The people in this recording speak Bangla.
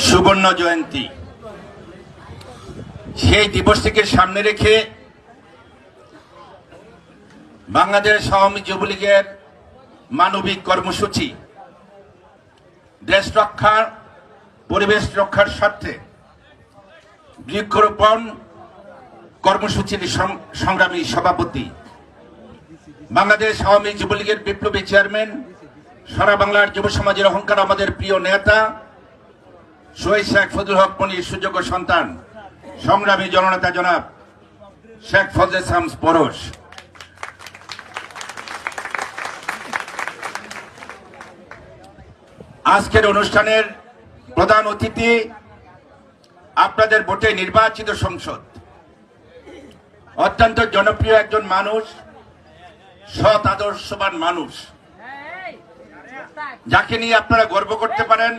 সুবর্ণ জয়ন্তী, সেই দিবসটিকে সামনে রেখে বাংলাদেশ আওয়ামী যুবলীগের মানবিক কর্মসূচি দেশ রক্ষার, পরিবেশ রক্ষার স্বার্থে বৃক্ষরোপণ কর্মসূচির সংগ্রামী সভাপতি, বাংলাদেশ আওয়ামী যুবলীগের বিপ্লবী চেয়ারম্যান, সারা বাংলার যুব সমাজের অহংকার, আমাদের প্রিয় নেতা শহীদ শেখ ফজলুল হক মনির সুযোগ্য সন্তান, সংগ্রামী জননেতা জনাব শেখ ফজলে শামস পরশ, আজকের অনুষ্ঠানের প্রধান অতিথি, আপনাদের ভোটে নির্বাচিত সংসদ, অত্যন্ত জনপ্রিয় একজন মানুষ, সৎ আদর্শবান মানুষ, যাকে নিয়ে আপনারা গর্ব করতে পারেন।